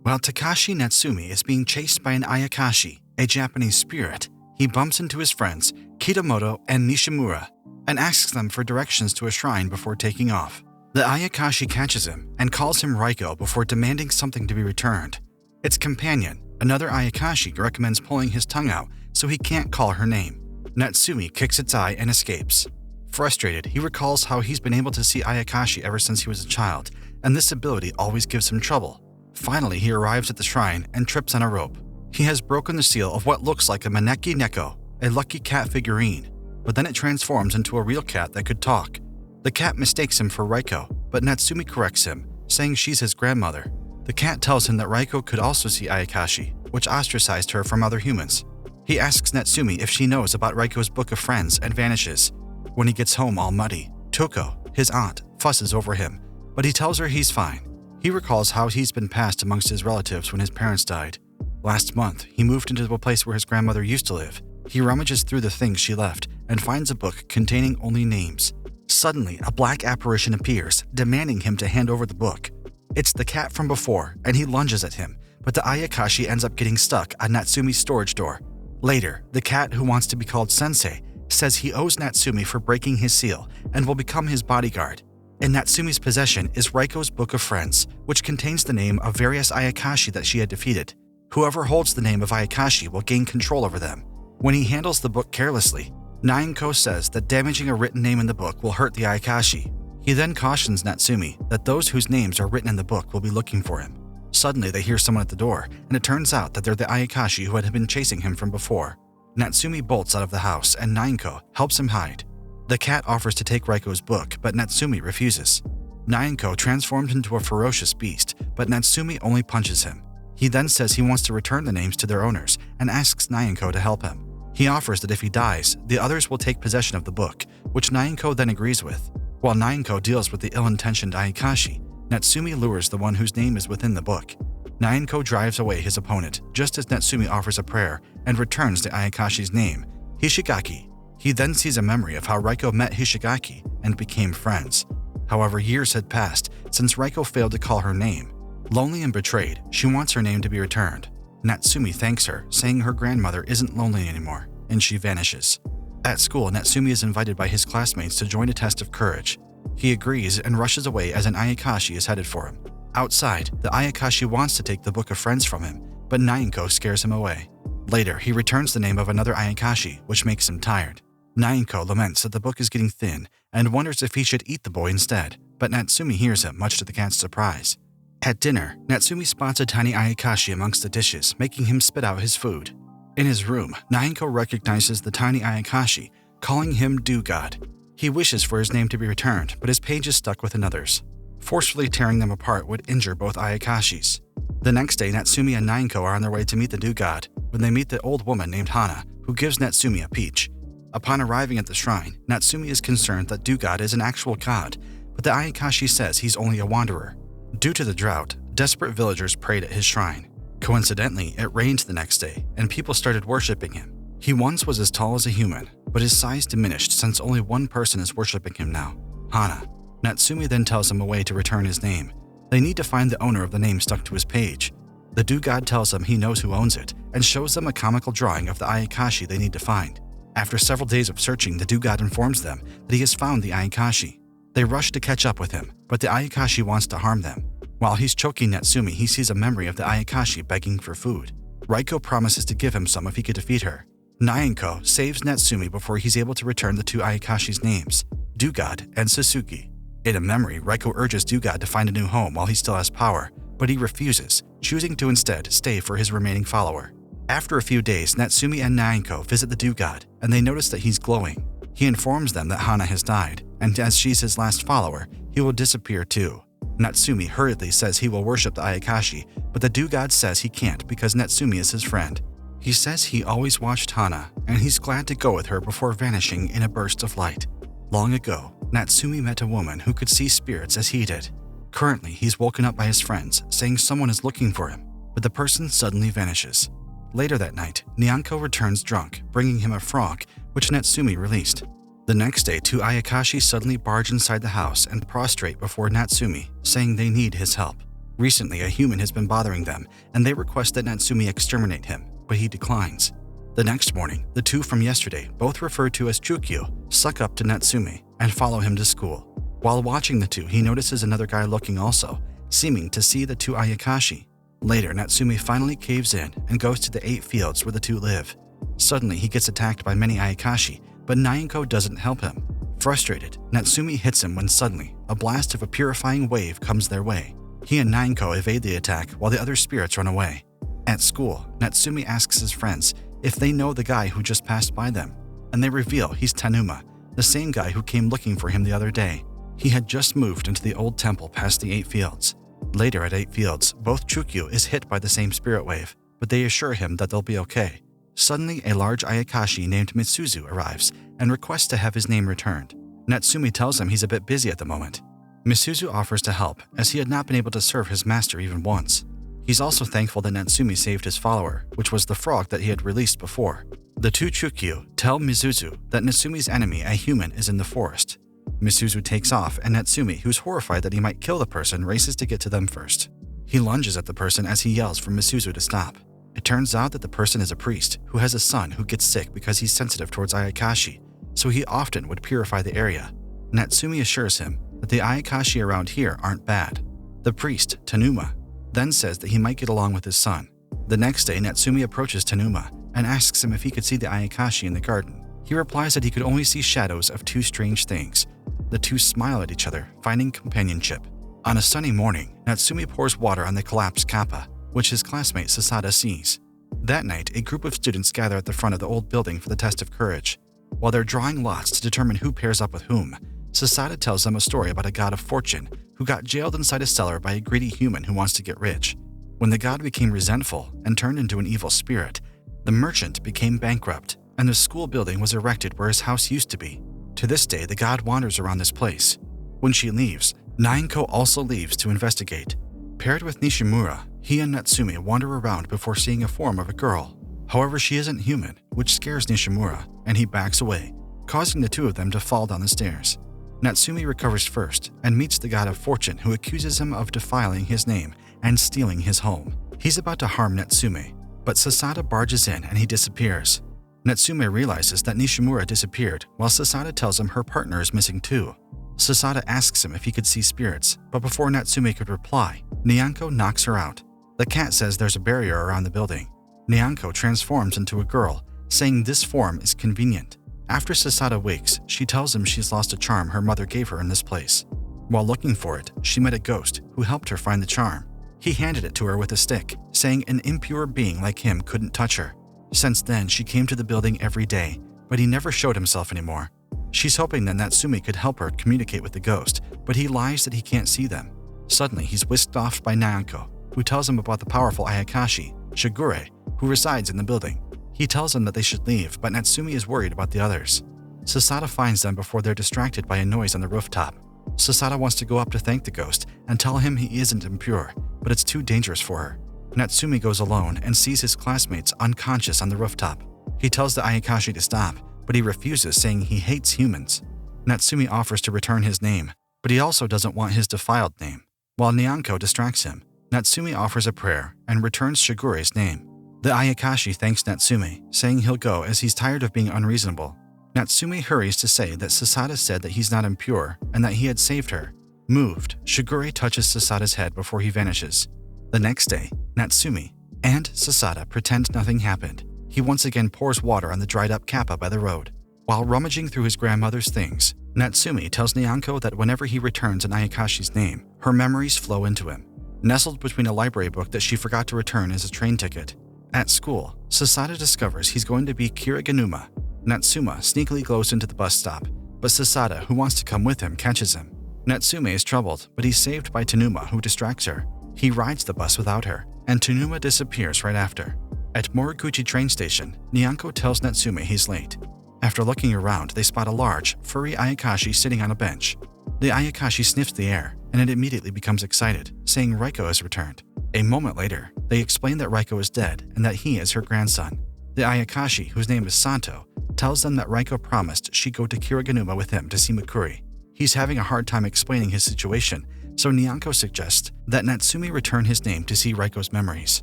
While Takashi Natsumi is being chased by an Ayakashi, a Japanese spirit, he bumps into his friends Kitamoto and Nishimura and asks them for directions to a shrine before taking off. The Ayakashi catches him and calls him Raiko before demanding something to be returned. Its companion, another Ayakashi, recommends pulling his tongue out so he can't call her name. Natsumi kicks its eye and escapes. Frustrated, he recalls how he's been able to see Ayakashi ever since he was a child, and this ability always gives him trouble. Finally, he arrives at the shrine and trips on a rope. He has broken the seal of what looks like a Maneki Neko, a lucky cat figurine, but then it transforms into a real cat that could talk. The cat mistakes him for Raiko, but Natsumi corrects him, saying she's his grandmother. The cat tells him that Raiko could also see Ayakashi, which ostracized her from other humans. He asks Natsumi if she knows about Raiko's book of friends and vanishes. When he gets home all muddy, Toko, his aunt, fusses over him, but he tells her he's fine. He recalls how he's been passed amongst his relatives when his parents died. Last month, he moved into a place where his grandmother used to live. He rummages through the things she left and finds a book containing only names. Suddenly, a black apparition appears, demanding him to hand over the book. It's the cat from before, and he lunges at him, but the Ayakashi ends up getting stuck on Natsumi's storage door. Later, the cat, who wants to be called Sensei, says he owes Natsumi for breaking his seal and will become his bodyguard. In Natsumi's possession is Raiko's Book of Friends, which contains the name of various Ayakashi that she had defeated. Whoever holds the name of Ayakashi will gain control over them. When he handles the book carelessly, Nainko says that damaging a written name in the book will hurt the Ayakashi. He then cautions Natsumi that those whose names are written in the book will be looking for him. Suddenly, they hear someone at the door, and it turns out that they're the Ayakashi who had been chasing him from before. Natsumi bolts out of the house, and Nainko helps him hide. The cat offers to take Raiko's book, but Natsumi refuses. Nainko transforms into a ferocious beast, but Natsumi only punches him. He then says he wants to return the names to their owners and asks Nainko to help him. He offers that if he dies, the others will take possession of the book, which Nainko then agrees with. While Nainko deals with the ill-intentioned Ayakashi, Natsumi lures the one whose name is within the book. Nainko drives away his opponent just as Natsumi offers a prayer and returns the Ayakashi's name, Hishigaki. He then sees a memory of how Raiko met Hishigaki and became friends. However, years had passed since Raiko failed to call her name. Lonely and betrayed, she wants her name to be returned. Natsumi thanks her, saying her grandmother isn't lonely anymore, and she vanishes. At school, Natsumi is invited by his classmates to join a test of courage. He agrees and rushes away as an Ayakashi is headed for him. Outside, the Ayakashi wants to take the Book of Friends from him, but Nainko scares him away. Later, he returns the name of another Ayakashi, which makes him tired. Nainko laments that the book is getting thin and wonders if he should eat the boy instead, but Natsumi hears him, much to the cat's surprise. At dinner, Natsumi spots a tiny Ayakashi amongst the dishes, making him spit out his food. In his room, Nainko recognizes the tiny Ayakashi, calling him Do-God. He wishes for his name to be returned, but his page is stuck with another's. Forcefully tearing them apart would injure both Ayakashis. The next day, Natsumi and Nainko are on their way to meet the Do-God when they meet the old woman named Hana, who gives Natsumi a peach. Upon arriving at the shrine, Natsumi is concerned that Do-God is an actual god, but the Ayakashi says he's only a wanderer. Due to the drought, desperate villagers prayed at his shrine. Coincidentally, it rained the next day, and people started worshipping him. He once was as tall as a human, but his size diminished since only one person is worshipping him now, Hana. Natsumi then tells him a way to return his name. They need to find the owner of the name stuck to his page. The Do-God tells them he knows who owns it, and shows them a comical drawing of the Ayakashi they need to find. After several days of searching, the Do-God informs them that he has found the Ayakashi. They rush to catch up with him, but the Ayakashi wants to harm them. While he's choking Natsumi, he sees a memory of the Ayakashi begging for food. Raiko promises to give him some if he could defeat her. Nainko saves Natsumi before he's able to return the two Ayakashi's names, Do-God and Susuki. In a memory, Raiko urges Do-God to find a new home while he still has power, but he refuses, choosing to instead stay for his remaining follower. After a few days, Natsumi and Nainko visit the Do-God, and they notice that he's glowing. He informs them that Hana has died, and as she's his last follower, he will disappear too. Natsumi hurriedly says he will worship the Ayakashi, but the Do-God says he can't because Natsumi is his friend. He says he always watched Hana, and he's glad to go with her before vanishing in a burst of light. Long ago, Natsumi met a woman who could see spirits as he did. Currently, he's woken up by his friends, saying someone is looking for him, but the person suddenly vanishes. Later that night, Nyanko returns drunk, bringing him a frog, which Natsumi released. The next day, two Ayakashi suddenly barge inside the house and prostrate before Natsumi, saying they need his help. Recently, a human has been bothering them, and they request that Natsumi exterminate him, but he declines. The next morning, the two from yesterday, both referred to as Chukyu, suck up to Natsumi and follow him to school. While watching the two, he notices another guy looking also, seeming to see the two Ayakashi. Later, Natsumi finally caves in and goes to the 8 fields where the two live. Suddenly, he gets attacked by many Ayakashi, but Nyanko doesn't help him. Frustrated, Natsumi hits him when suddenly, a blast of a purifying wave comes their way. He and Nyanko evade the attack while the other spirits run away. At school, Natsumi asks his friends if they know the guy who just passed by them, and they reveal he's Tanuma, the same guy who came looking for him the other day. He had just moved into the old temple past the 8 fields. Later at 8 fields, both Chukyu is hit by the same spirit wave, but they assure him that they'll be okay. Suddenly, a large Ayakashi named Mitsuzu arrives and requests to have his name returned. Natsumi tells him he's a bit busy at the moment. Mitsuzu offers to help, as he had not been able to serve his master even once. He's also thankful that Natsumi saved his follower, which was the frog that he had released before. The two Chukyu tell Mitsuzu that Natsumi's enemy, a human, is in the forest. Mitsuzu takes off, and Natsumi, who's horrified that he might kill the person, races to get to them first. He lunges at the person as he yells for Mitsuzu to stop. It turns out that the person is a priest who has a son who gets sick because he's sensitive towards Ayakashi, so he often would purify the area. Natsumi assures him that the Ayakashi around here aren't bad. The priest, Tanuma, then says that he might get along with his son. The next day, Natsumi approaches Tanuma and asks him if he could see the Ayakashi in the garden. He replies that he could only see shadows of 2 strange things. The two smile at each other, finding companionship. On a sunny morning, Natsumi pours water on the collapsed kappa, which his classmate Sasada sees. That night, a group of students gather at the front of the old building for the test of courage. While they're drawing lots to determine who pairs up with whom, Sasada tells them a story about a god of fortune who got jailed inside a cellar by a greedy human who wants to get rich. When the god became resentful and turned into an evil spirit, the merchant became bankrupt, and the school building was erected where his house used to be. To this day, the god wanders around this place. When she leaves, Nyanko also leaves to investigate. Paired with Nishimura, he and Natsumi wander around before seeing a form of a girl. However, she isn't human, which scares Nishimura, and he backs away, causing the two of them to fall down the stairs. Natsumi recovers first and meets the god of fortune, who accuses him of defiling his name and stealing his home. He's about to harm Natsumi, but Sasada barges in and he disappears. Natsume realizes that Nishimura disappeared, while Sasada tells him her partner is missing too. Sasada asks him if he could see spirits, but before Natsume could reply, Nyanko knocks her out. The cat says there's a barrier around the building. Nyanko transforms into a girl, saying this form is convenient. After Sasada wakes, she tells him she's lost a charm her mother gave her in this place. While looking for it, she met a ghost who helped her find the charm. He handed it to her with a stick, saying an impure being like him couldn't touch her. Since then, she came to the building every day, but he never showed himself anymore. She's hoping that Natsumi could help her communicate with the ghost, but he lies that he can't see them. Suddenly, he's whisked off by Nyanko, who tells him about the powerful Ayakashi, Shigure, who resides in the building. He tells them that they should leave, but Natsumi is worried about the others. Sasada finds them before they're distracted by a noise on the rooftop. Sasada wants to go up to thank the ghost and tell him he isn't impure, but it's too dangerous for her. Natsumi goes alone and sees his classmates unconscious on the rooftop. He tells the Ayakashi to stop, but he refuses, saying he hates humans. Natsumi offers to return his name, but he also doesn't want his defiled name. While Nyanko distracts him, Natsumi offers a prayer and returns Shigure's name. The Ayakashi thanks Natsumi, saying he'll go as he's tired of being unreasonable. Natsumi hurries to say that Sasada said that he's not impure and that he had saved her. Moved, Shigure touches Sasada's head before he vanishes. The next day, Natsumi and Sasada pretend nothing happened. He once again pours water on the dried-up kappa by the road. While rummaging through his grandmother's things, Natsumi tells Nyanko that whenever he returns an Ayakashi's name, her memories flow into him. Nestled between a library book that she forgot to return is a train ticket. At school, Sasada discovers he's going to be Kiriganuma. Natsuma sneakily goes into the bus stop, but Sasada, who wants to come with him, catches him. Natsume is troubled, but he's saved by Tanuma, who distracts her. He rides the bus without her, and Tanuma disappears right after. At Moriguchi train station, Nyanko tells Natsume he's late. After looking around, they spot a large, furry Ayakashi sitting on a bench. The Ayakashi sniffs the air, and it immediately becomes excited, saying Raiko has returned. A moment later, they explain that Raiko is dead and that he is her grandson. The Ayakashi, whose name is Santo, tells them that Raiko promised she'd go to Kiriganuma with him to see Mikuri. He's having a hard time explaining his situation, so Nyanko suggests that Natsumi return his name to see Reiko's memories.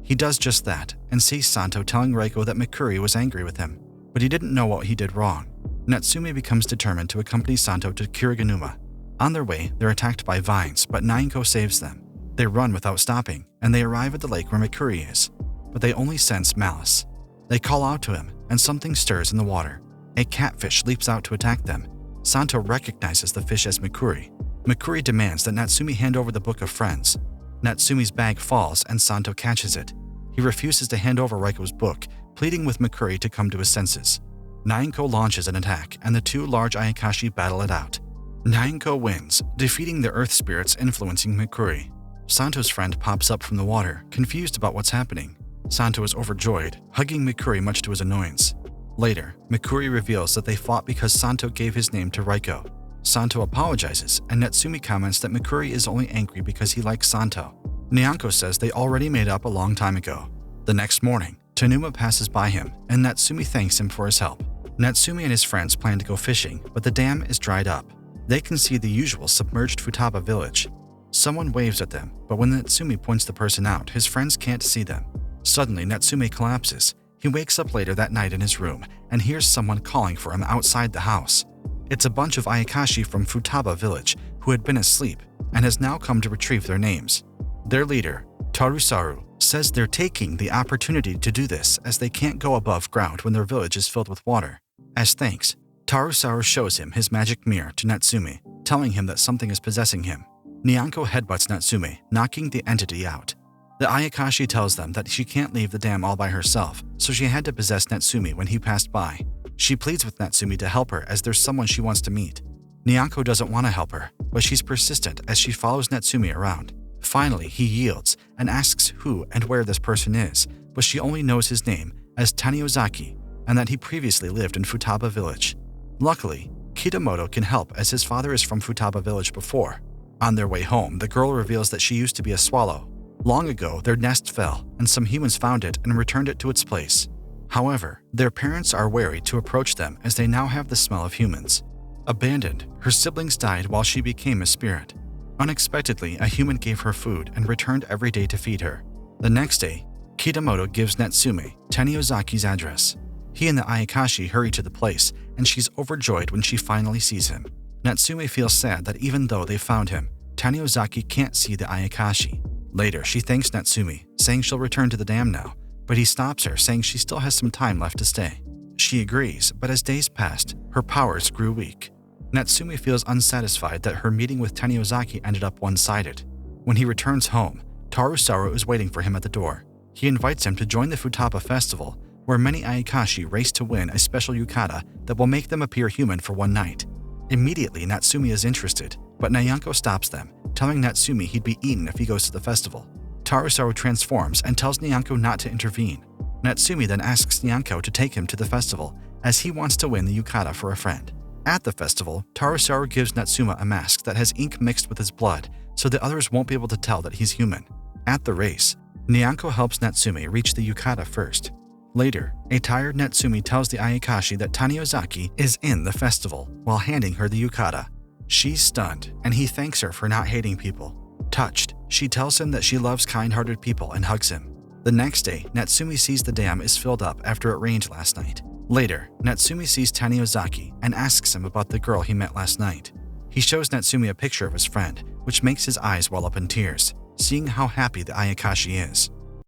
He does just that and sees Santo telling Reiko that Mikuri was angry with him, but he didn't know what he did wrong. Natsumi becomes determined to accompany Santo to Kiriganuma. On their way, they're attacked by vines, but Nyanko saves them. They run without stopping, and they arrive at the lake where Mikuri is, but they only sense malice. They call out to him, and something stirs in the water. A catfish leaps out to attack them. Santo recognizes the fish as Mikuri. Mikuri demands that Natsumi hand over the Book of Friends. Natsumi's bag falls and Santo catches it. He refuses to hand over Reiko's book, pleading with Mikuri to come to his senses. Nyanko launches an attack, and the two large Ayakashi battle it out. Nyanko wins, defeating the earth spirits influencing Mikuri. Santo's friend pops up from the water, confused about what's happening. Santo is overjoyed, hugging Mikuri much to his annoyance. Later, Mikuri reveals that they fought because Santo gave his name to Reiko. Santo apologizes, and Natsumi comments that Mikuri is only angry because he likes Santo. Nyanko says they already made up a long time ago. The next morning, Tanuma passes by him, and Natsumi thanks him for his help. Natsumi and his friends plan to go fishing, but the dam is dried up. They can see the usual submerged Futaba village. Someone waves at them, but when Natsumi points the person out, his friends can't see them. Suddenly, Natsumi collapses. He wakes up later that night in his room and hears someone calling for him outside the house. It's a bunch of Ayakashi from Futaba village who had been asleep and has now come to retrieve their names. Their leader, Tarusaru, says they're taking the opportunity to do this as they can't go above ground when their village is filled with water. As thanks, Tarusaru shows him his magic mirror to Natsumi, telling him that something is possessing him. Nyanko headbutts Natsumi, knocking the entity out. The Ayakashi tells them that she can't leave the dam all by herself, so she had to possess Natsumi when he passed by. She pleads with Natsumi to help her as there's someone she wants to meet. Nyanko doesn't want to help her, but she's persistent as she follows Natsumi around. Finally, he yields and asks who and where this person is, but she only knows his name as Taniozaki and that he previously lived in Futaba village. Luckily, Kitamoto can help as his father is from Futaba village before. On their way home, the girl reveals that she used to be a swallow. Long ago, their nest fell, and some humans found it and returned it to its place. However, their parents are wary to approach them as they now have the smell of humans. Abandoned, her siblings died while she became a spirit. Unexpectedly, a human gave her food and returned every day to feed her. The next day, Kitamoto gives Natsumi Taniozaki's address. He and the Ayakashi hurry to the place, and she's overjoyed when she finally sees him. Natsumi feels sad that even though they found him, Taniozaki can't see the Ayakashi. Later, she thanks Natsumi, saying she'll return to the dam now, but he stops her, saying she still has some time left to stay. She agrees, but as days passed, her powers grew weak. Natsumi feels unsatisfied that her meeting with Taniozaki ended up one-sided. When he returns home, Tarusaru is waiting for him at the door. He invites him to join the Futaba festival, where many Ayakashi race to win a special yukata that will make them appear human for one night. Immediately, Natsumi is interested, but Nyanko stops them, telling Natsumi he'd be eaten if he goes to the festival. Tarusaru transforms and tells Nyanko not to intervene. Natsumi then asks Nyanko to take him to the festival, as he wants to win the yukata for a friend. At the festival, Tarusaru gives Natsuma a mask that has ink mixed with his blood, so the others won't be able to tell that he's human. At the race, Nyanko helps Natsumi reach the yukata first. Later, a tired Natsumi tells the Ayakashi that Taniozaki is in the festival while handing her the yukata. She's stunned, and he thanks her for not hating people. Touched, she tells him that she loves kind-hearted people and hugs him. The next day, Natsumi sees the dam is filled up after it rained last night. Later, Natsumi sees Taniozaki and asks him about the girl he met last night. He shows Natsumi a picture of his friend, which makes his eyes well up in tears, seeing how happy the Ayakashi is.